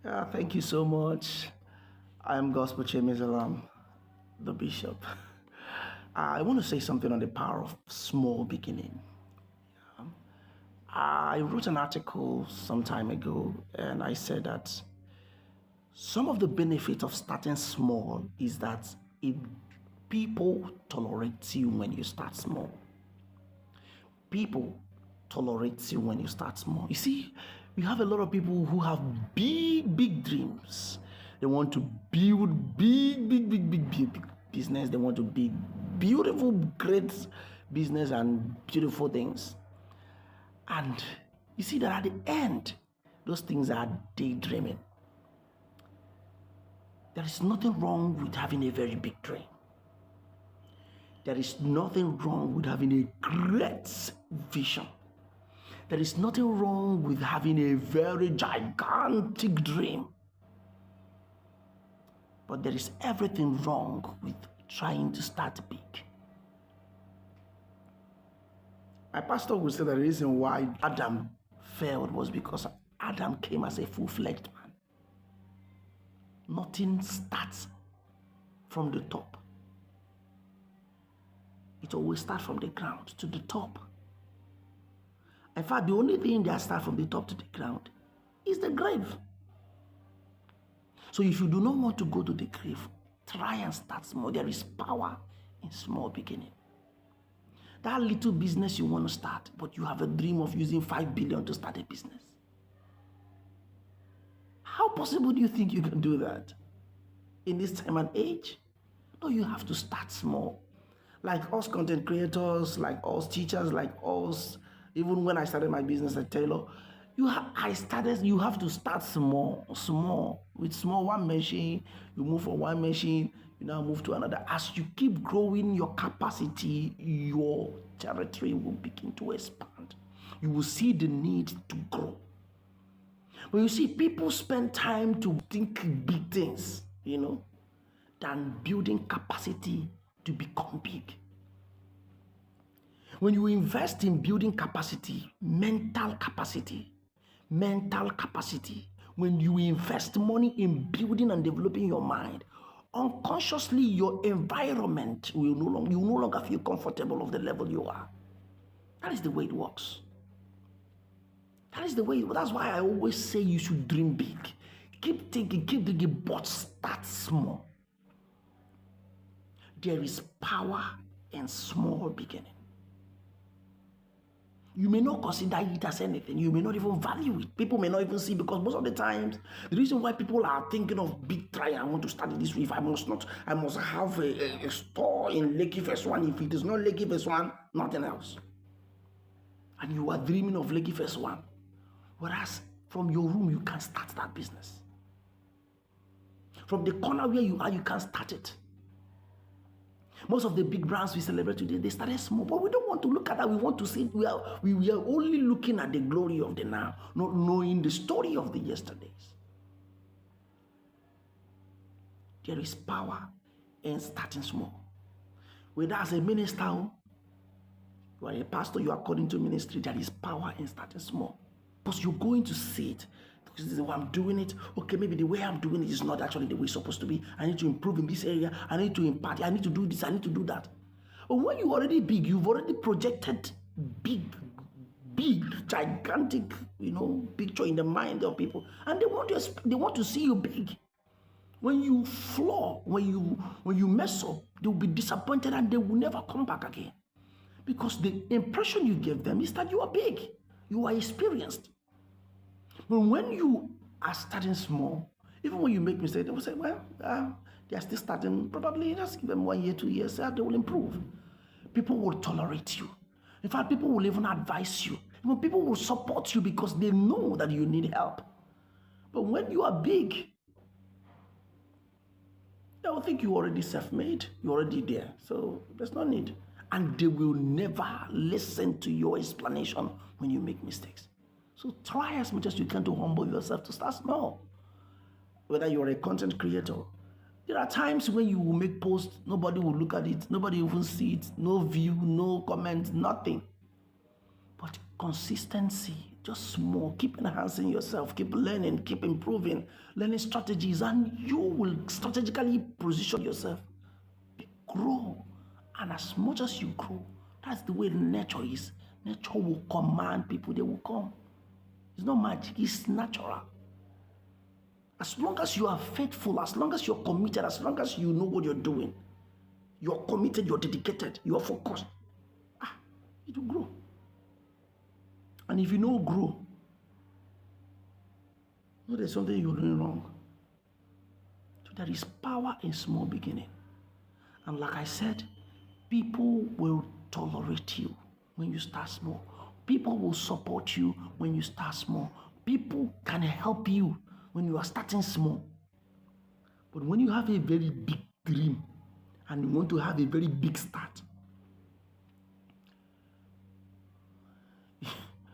Yeah, thank you so much. I'm Gospel Chemizalam, the Bishop. I want to say something on the power of small beginning. I wrote an article some time ago and I said that some of the benefits of starting small is that if people tolerate you when you start small. People tolerate you when you start small. You see, we have a lot of people who have big dreams. They want to build big business. They want to be beautiful, great business and beautiful things. And you see that at the end, those things are daydreaming. There is nothing wrong with having a very big dream. There is nothing wrong with having a great vision. There is nothing wrong with having a very gigantic dream. But there is everything wrong with trying to start big. My pastor would say the reason why Adam failed was because Adam came as a full-fledged man. Nothing starts from the top. It always starts from the ground to the top. In fact, the only thing that starts from the top to the ground is the grave. So if you do not want to go to the grave, try and start small. There is power in small beginning. That little business you want to start, but you have a dream of using 5 billion to start a business. How possible do you think you can do that in this time and age? No, you have to start small. Like us content creators, like us teachers, like us, even when I started my business at Taylor, you have to start small, with small one machine. You move from one machine, you now move to another. As you keep growing your capacity, your territory will begin to expand. You will see the need to grow. But you see, people spend time to think big things, than building capacity to become big. When you invest in building capacity, mental capacity, when you invest money in building and developing your mind, unconsciously your environment will no longer feel comfortable of the level you are. That is the way it works. That's why I always say you should dream big. Keep thinking, but start small. There is power in small beginning. You may not consider it as anything. You may not even value it. People may not even see, because most of the times, the reason why people are thinking of big try, I want to start this way. If I must have a store in Lekki Phase 1. If it is not Lekki Phase 1, nothing else. And you are dreaming of Lekki Phase 1. Whereas from your room, you can start that business. From the corner where you are, you can start it. Most of the big brands we celebrate today, they started small, but we don't want to look at that. We want to see, we are only looking at the glory of the now, not knowing the story of the yesterdays. There is power in starting small. Whether as a minister, you are a pastor, you are according to ministry, there is power in starting small. Because you're going to see it. This is the way I'm doing it. Okay, maybe the way I'm doing it is not actually the way it's supposed to be. I need to improve in this area. I need to impart. I need to do this. I need to do that. But when you're already big, you've already projected big, gigantic, picture in the mind of people, and they want to see you big. When you flaw, when you mess up, they will be disappointed and they will never come back again, because the impression you give them is that you are big, you are experienced. But when you are starting small, even when you make mistakes, they will say, well, they are still starting. Probably just give them 1 year, 2 years, they will improve. People will tolerate you. In fact, people will even advise you. Even people will support you because they know that you need help. But when you are big, they will think you're already self-made. You're already there. So there's no need. And they will never listen to your explanation when you make mistakes. So try as much as you can to humble yourself, to start small. Whether you're a content creator, there are times when you will make posts, nobody will look at it, nobody will even see it, no view, no comment, nothing. But consistency Just small. Keep enhancing yourself. Keep learning. Keep improving. Learning strategies, and you will strategically position yourself. Grow. And as much as you grow, that's the way nature is. Nature will command people, they will come. It's not magic, it's natural. As long as you are faithful, as long as you're committed, as long as you know what you're doing, you're committed, you're dedicated, you're focused, it will grow. And if you don't grow, no, there's something you're doing wrong. So there is power in small beginning. And like I said, people will tolerate you when you start small. People will support you when you start small. People can help you when you are starting small. But when you have a very big dream and you want to have a very big start,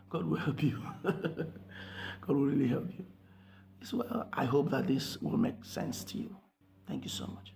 God will help you. God will really help you. So I hope that this will make sense to you. Thank you so much.